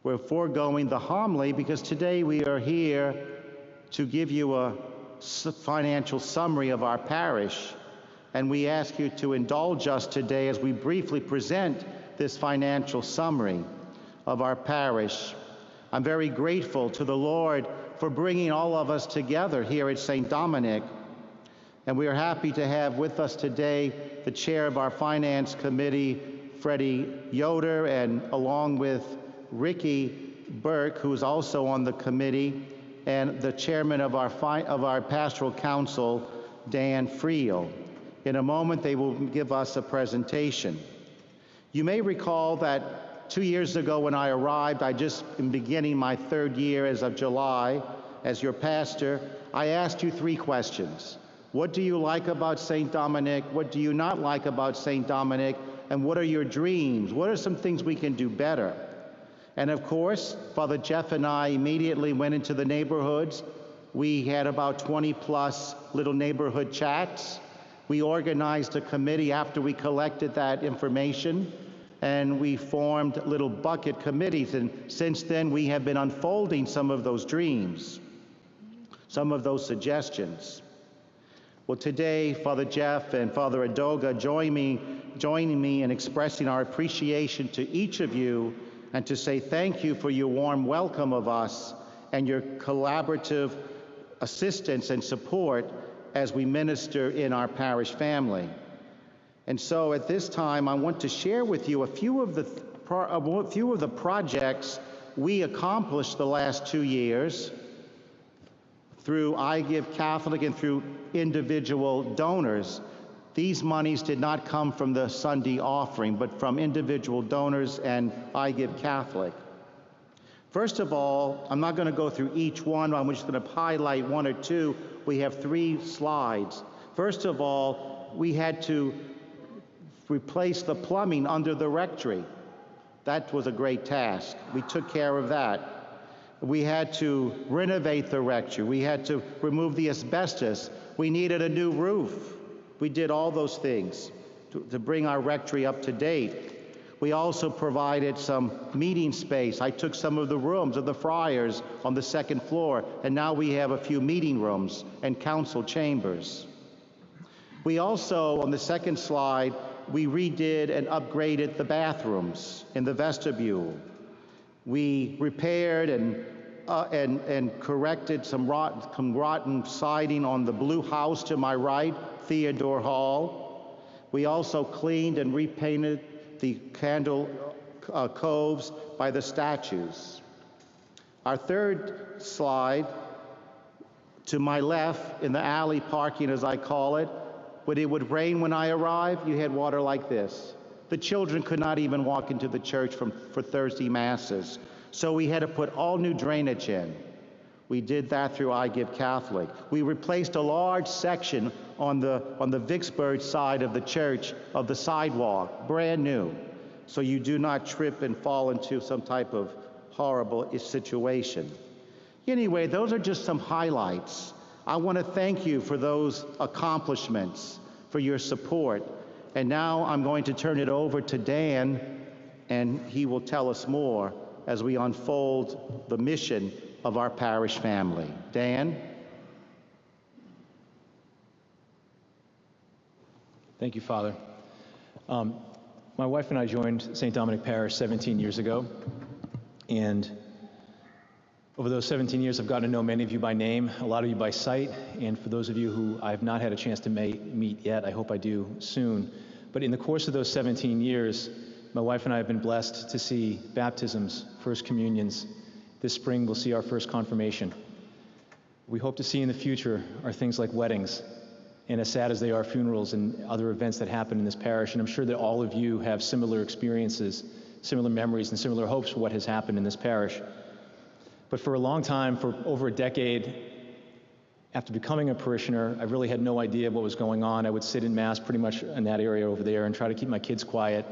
We're foregoing the homily because today we are here to give you a financial summary of our parish, and we ask you to indulge us today as we briefly present this financial summary of our parish. I'm very grateful to the Lord for bringing all of us together here at St. Dominic, and we are happy to have with us today the chair of our finance committee, Freddie Yoder, and along with Ricky Burke, who's also on the committee, and the chairman of our pastoral council, Dan Friel. In a moment, they will give us a presentation. You may recall that 2 years ago when I arrived, I just am beginning my third year as of July as your pastor, I asked you 3 questions. What do you like about St. Dominic? What do you not like about St. Dominic? And what are your dreams? What are some things we can do better? And of course, Father Jeff and I immediately went into the neighborhoods. We had about 20 plus little neighborhood chats. We organized a committee after we collected that information, and we formed little bucket committees. And since then, we have been unfolding some of those dreams, some of those suggestions. Well, today, Father Jeff and Father Adoga joining me in expressing our appreciation to each of you and to say thank you for your warm welcome of us and your collaborative assistance and support as we minister in our parish family. And so at this time, I want to share with you a few of the projects we accomplished the last 2 years through I Give Catholic and through individual donors. These monies did not come from the Sunday offering, but from individual donors and I Give Catholic. First of all, I'm not going to go through each one. I'm just going to highlight 1 or 2. We have 3 slides. First of all, we had to replace the plumbing under the rectory. That was a great task. We took care of that. We had to renovate the rectory. We had to remove the asbestos. We needed a new roof. We did all those things to bring our rectory up to date. We also provided some meeting space. I took some of the rooms of the friars on the 2nd floor, and now we have a few meeting rooms and council chambers. We also, on the 2nd slide, we redid and upgraded the bathrooms in the vestibule. We repaired and corrected some rotten siding on the blue house to my right, Theodore Hall. We also cleaned and repainted the candle coves by the statues. Our 3rd slide, to my left, in the alley parking as I call it, when it would rain when I arrived, you had water like this. The children could not even walk into the church for Thursday Masses. So we had to put all new drainage in. We did that through I Give Catholic. We replaced a large section on the Vicksburg side of the church of the sidewalk, brand new, so you do not trip and fall into some type of horrible situation. Anyway, those are just some highlights. I want to thank you for those accomplishments, for your support. And now I'm going to turn it over to Dan, and he will tell us more as we unfold the mission of our parish family. Dan? Thank you, Father. My wife and I joined St. Dominic Parish 17 years ago, and over those 17 years, I've gotten to know many of you by name, a lot of you by sight, and for those of you who I've not had a chance to meet yet, I hope I do soon. But in the course of those 17 years, my wife and I have been blessed to see baptisms, first communions. This spring, we'll see our first confirmation. We hope to see in the future are things like weddings, and as sad as they are, funerals and other events that happen in this parish. And I'm sure that all of you have similar experiences, similar memories, and similar hopes for what has happened in this parish. But for a long time, for over a decade, after becoming a parishioner, I really had no idea what was going on. I would sit in Mass pretty much in that area over there and try to keep my kids quiet,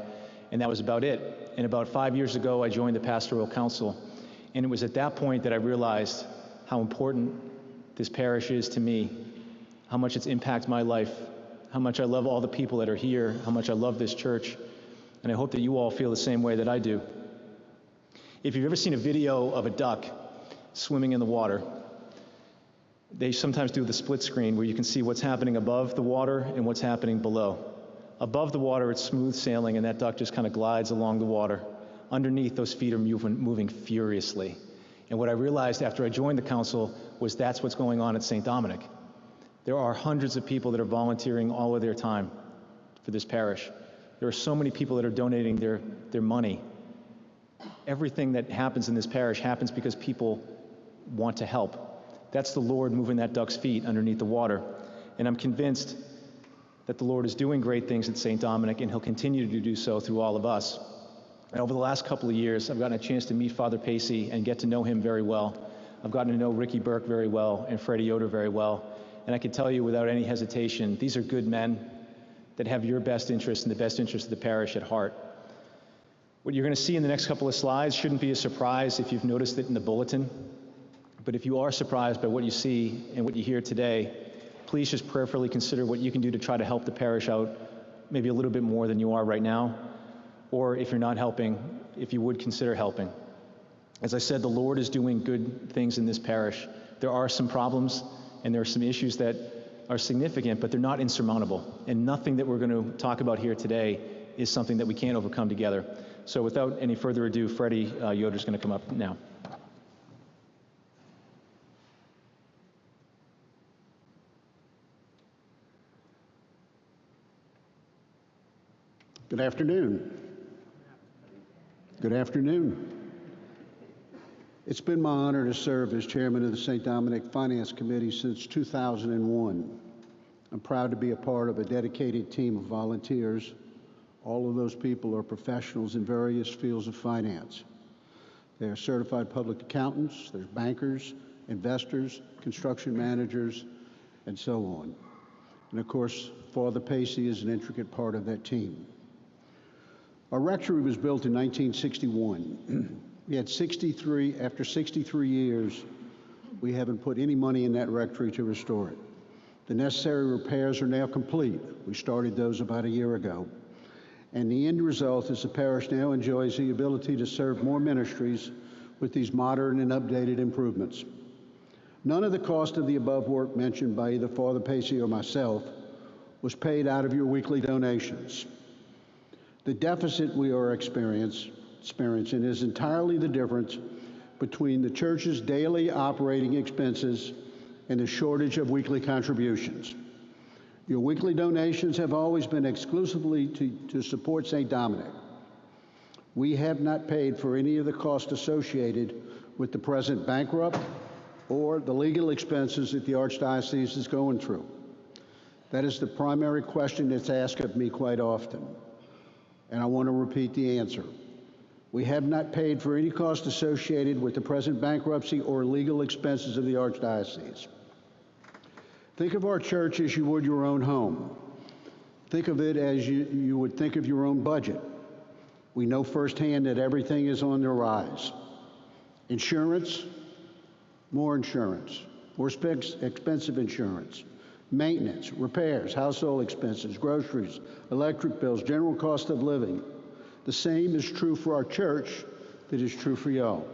and that was about it. And about 5 years ago, I joined the pastoral council, and it was at that point that I realized how important this parish is to me, how much it's impacted my life, how much I love all the people that are here, how much I love this church, and I hope that you all feel the same way that I do. If you've ever seen a video of a duck swimming in the water, they sometimes do the split screen where you can see what's happening above the water and what's happening below. Above the water, it's smooth sailing, and that duck just kind of glides along the water. Underneath, those feet are moving furiously. And what I realized after I joined the council was that's what's going on at St. Dominic. There are hundreds of people that are volunteering all of their time for this parish. There are so many people that are donating their money. Everything that happens in this parish happens because people want to help. That's the Lord moving that duck's feet underneath the water. And I'm convinced that the Lord is doing great things at St. Dominic, and he'll continue to do so through all of us. And over the last couple of years, I've gotten a chance to meet Father Pacey and get to know him very well. I've gotten to know Ricky Burke very well and Freddie Yoder very well. And I can tell you without any hesitation, these are good men that have your best interest and the best interest of the parish at heart. What you're going to see in the next couple of slides shouldn't be a surprise if you've noticed it in the bulletin. But if you are surprised by what you see and what you hear today, please just prayerfully consider what you can do to try to help the parish out maybe a little bit more than you are right now. Or if you're not helping, if you would consider helping. As I said, the Lord is doing good things in this parish. There are some problems and there are some issues that are significant, but they're not insurmountable. And nothing that we're going to talk about here today is something that we can't overcome together. So without any further ado, Freddie Yoder is going to come up now. Good afternoon. Good afternoon. It's been my honor to serve as chairman of the St. Dominic Finance Committee since 2001. I'm proud to be a part of a dedicated team of volunteers. All of those people are professionals in various fields of finance. They are certified public accountants, there's bankers, investors, construction managers, and so on. And of course, Father Pacey is an intricate part of that team. Our rectory was built in 1961. We had 63, after 63 years, we haven't put any money in that rectory to restore it. The necessary repairs are now complete. We started those about a year ago. And the end result is the parish now enjoys the ability to serve more ministries with these modern and updated improvements. None of the cost of the above work mentioned by either Father Pacey or myself was paid out of your weekly donations. The deficit we are experiencing is entirely the difference between the church's daily operating expenses and the shortage of weekly contributions. Your weekly donations have always been exclusively to support St. Dominic. We have not paid for any of the costs associated with the present bankrupt or the legal expenses that the Archdiocese is going through. That is the primary question that's asked of me quite often. And I want to repeat the answer. We have not paid for any cost associated with the present bankruptcy or legal expenses of the Archdiocese. Think of our church as you would your own home. Think of it as you would think of your own budget. We know firsthand that everything is on the rise. Insurance, more expensive insurance. Maintenance, repairs, household expenses, groceries, electric bills, general cost of living. The same is true for our church that is true for y'all.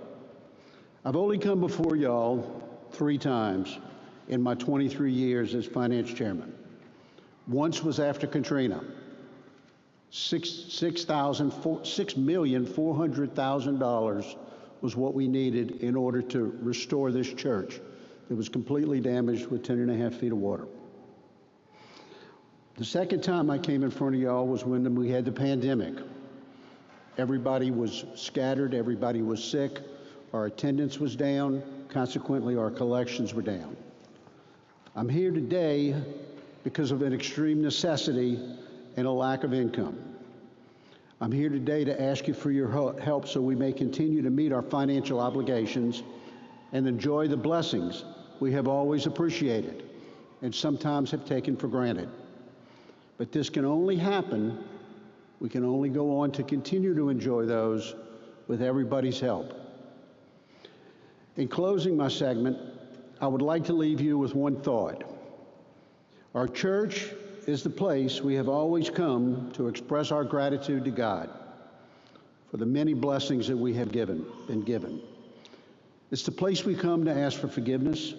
I've only come before y'all 3 times in my 23 years as finance chairman. Once was after Katrina. $6,400,000 was what we needed in order to restore this church that was completely damaged with 10.5 feet of water. The second time I came in front of y'all was when we had the pandemic. Everybody was scattered, everybody was sick, our attendance was down, consequently our collections were down. I'm here today because of an extreme necessity and a lack of income. I'm here today to ask you for your help so we may continue to meet our financial obligations and enjoy the blessings we have always appreciated and sometimes have taken for granted. But this can only happen, we can only go on to continue to enjoy those with everybody's help. In closing my segment, I would like to leave you with one thought. Our church is the place we have always come to express our gratitude to God for the many blessings that we have been given. It's the place we come to ask for forgiveness.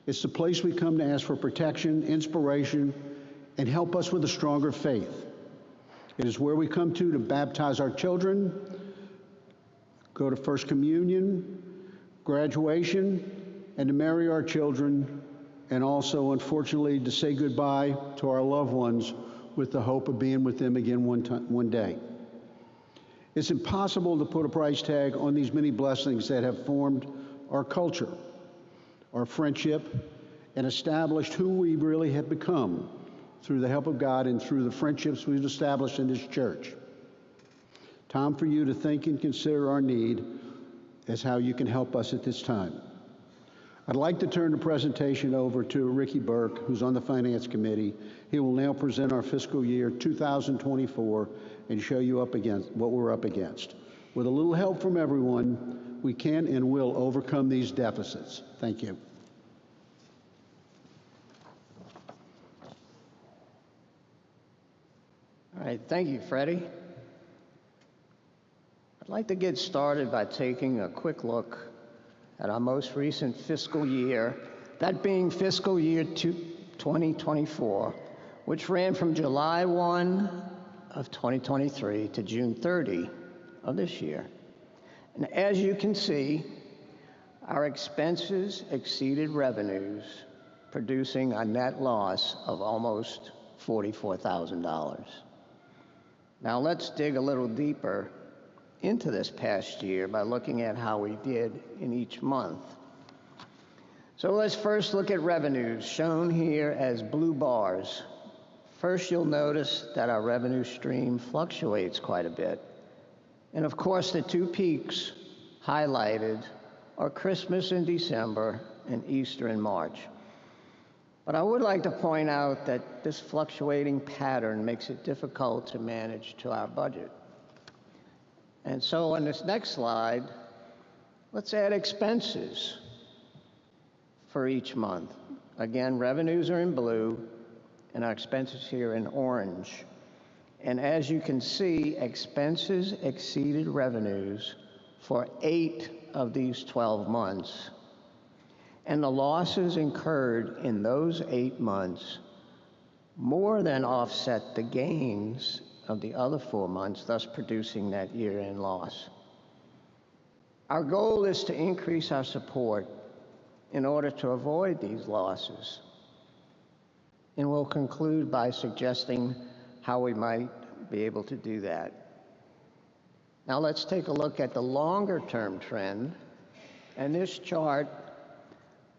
It's the place we come to ask for protection, inspiration, and help us with a stronger faith. It is where we come to baptize our children, go to First Communion, graduation, and to marry our children, and also, unfortunately, to say goodbye to our loved ones with the hope of being with them again one day. It's impossible to put a price tag on these many blessings that have formed our culture, our friendship, and established who we really have become through the help of God and through the friendships we've established in this church. Time for you to think and consider our need as how you can help us at this time. I'd like to turn the presentation over to Ricky Burke, who's on the Finance Committee. He will now present our fiscal year 2024 and show you what we're up against. With a little help from everyone, we can and will overcome these deficits. Thank you. All right, thank you, Freddie. I'd like to get started by taking a quick look at our most recent fiscal year, that being fiscal year 2024, which ran from July 1 of 2023 to June 30 of this year. And as you can see, our expenses exceeded revenues, producing a net loss of almost $44,000. Now let's dig a little deeper into this past year by looking at how we did in each month. So let's first look at revenues, shown here as blue bars. First, you'll notice that our revenue stream fluctuates quite a bit. And of course, the two peaks highlighted are Christmas in December and Easter in March. But I would like to point out that this fluctuating pattern makes it difficult to manage to our budget. And so on this next slide, let's add expenses for each month. Again, revenues are in blue and our expenses here in orange. And as you can see, expenses exceeded revenues for 8 of these 12 months. And the losses incurred in those 8 months more than offset the gains of the other 4 months, thus producing that year-end loss. Our goal is to increase our support in order to avoid these losses. And we'll conclude by suggesting how we might be able to do that. Now let's take a look at the longer-term trend. And this chart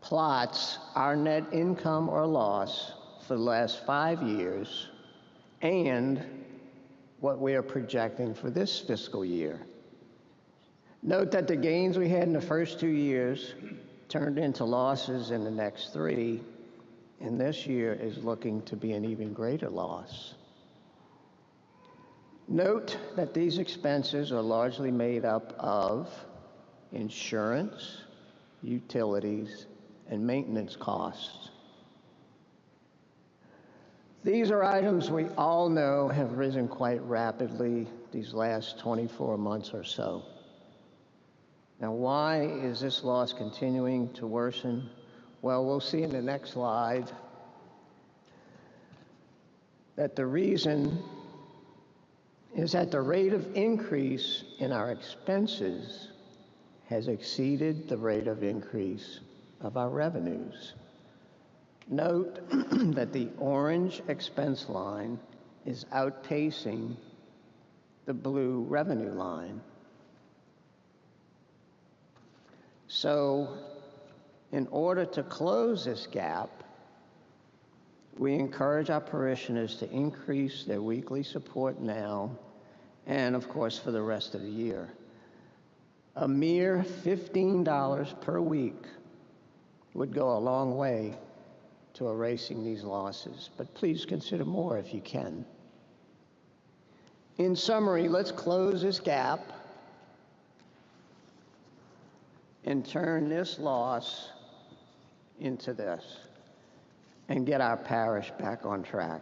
plots our net income or loss for the last 5 years and what we are projecting for this fiscal year. Note that the gains we had in the first 2 years turned into losses in the next 3, and this year is looking to be an even greater loss. Note that these expenses are largely made up of insurance, utilities, and maintenance costs. These are items we all know have risen quite rapidly these last 24 months or so. Now, why is this loss continuing to worsen? Well, we'll see in the next slide that the reason is that the rate of increase in our expenses has exceeded the rate of increase of our revenues. Note that the orange expense line is outpacing the blue revenue line. So, in order to close this gap, we encourage our parishioners to increase their weekly support now and, of course, for the rest of the year. A mere $15 per week would go a long way to erasing these losses, but please consider more if you can. In summary, let's close this gap and turn this loss into this and get our parish back on track.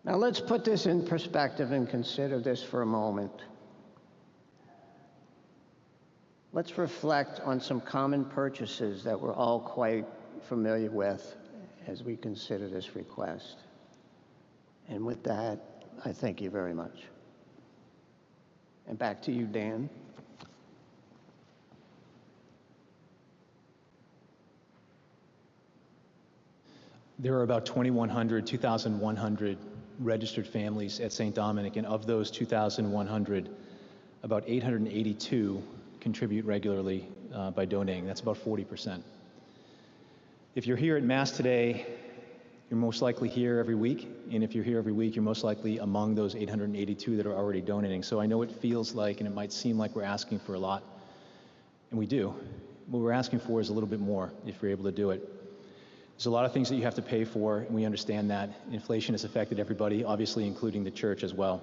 Now let's put this in perspective and consider this for a moment. let's reflect on some common purchases that we're all quite familiar with as we consider this request. And with that, I thank you very much. And back to you, Dan. There are about 2,100 registered families at St. Dominic, and of those 2,100, about 882 contribute regularly by donating. That's about 40%. If you're here at Mass today, you're most likely here every week, and if you're here every week, you're most likely among those 882 that are already donating. So I know it feels like, and it might seem like we're asking for a lot, and we do. What we're asking for is a little bit more if you're able to do it. There's a lot of things that you have to pay for, and we understand that. Inflation has affected everybody, obviously including the church as well.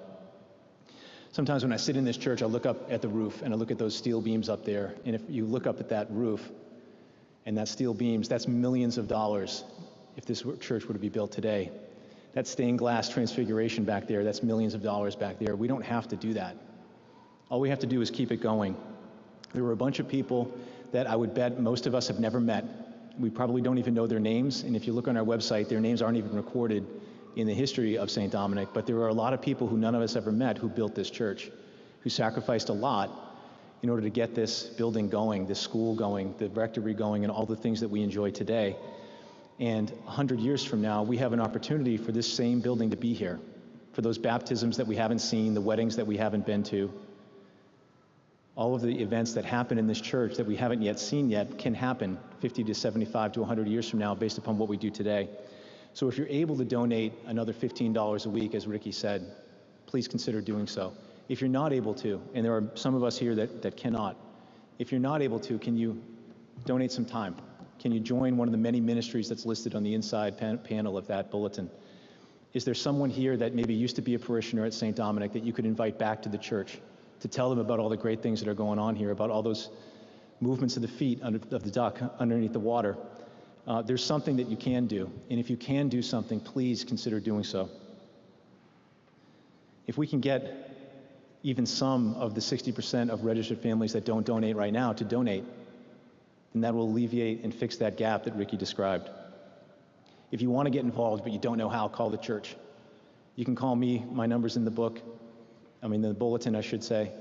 Sometimes when I sit in this church, I look up at the roof, and I look at those steel beams up there, and if you look up at that roof and that steel beams, that's millions of dollars if this church were to be built today. That stained glass transfiguration back there, that's millions of dollars back there. We don't have to do that. All we have to do is keep it going. There were a bunch of people that I would bet most of us have never met. We probably don't even know their names, and if you look on our website, their names aren't even recorded in the history of St. Dominic, but there are a lot of people who none of us ever met who built this church, who sacrificed a lot in order to get this building going, this school going, the rectory going, and all the things that we enjoy today. And 100 years from now, we have an opportunity for this same building to be here, for those baptisms that we haven't seen, the weddings that we haven't been to. All of the events that happen in this church that we haven't yet seen yet can happen 50 to 75 to 100 years from now based upon what we do today. So if you're able to donate another $15 a week, as Ricky said, please consider doing so. If you're not able to, and there are some of us here that cannot, if you're not able to, can you donate some time? Can you join one of the many ministries that's listed on the inside panel of that bulletin? Is there someone here that maybe used to be a parishioner at St. Dominic that you could invite back to the church to tell them about all the great things that are going on here, about all those movements of the feet of the duck underneath the water? There's something that you can do, and if you can do something, please consider doing so. If we can get even some of the 60% of registered families that don't donate right now to donate, then that will alleviate and fix that gap that Ricky described. If you want to get involved but you don't know how, call the church. You can call me, my number's in the book, the bulletin I should say,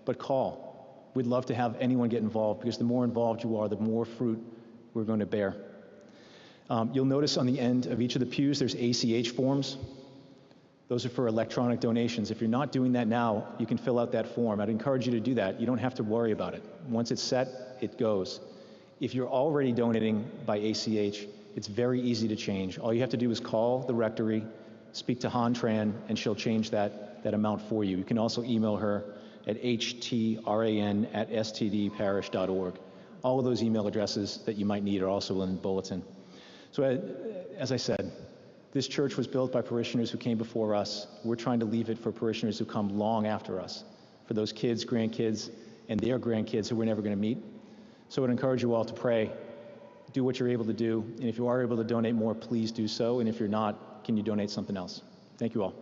but call. We'd love to have anyone get involved, because the more involved you are, the more fruit we're going to bear. You'll notice on the end of each of the pews there's ACH forms. Those are for electronic donations. If you're not doing that now, you can fill out that form. I'd encourage you to do that. You don't have to worry about it. Once it's set, it goes. If you're already donating by ACH, it's very easy to change. All you have to do is call the rectory, speak to Han Tran, and she'll change that amount for you. You can also email her at htran@stdparish.org. All of those email addresses that you might need are also in the bulletin. So as I said, this church was built by parishioners who came before us. We're trying to leave it for parishioners who come long after us, for those kids, grandkids, and their grandkids who we're never going to meet. So I'd encourage you all to pray, do what you're able to do, and if you are able to donate more, please do so, and if you're not, can you donate something else? Thank you all.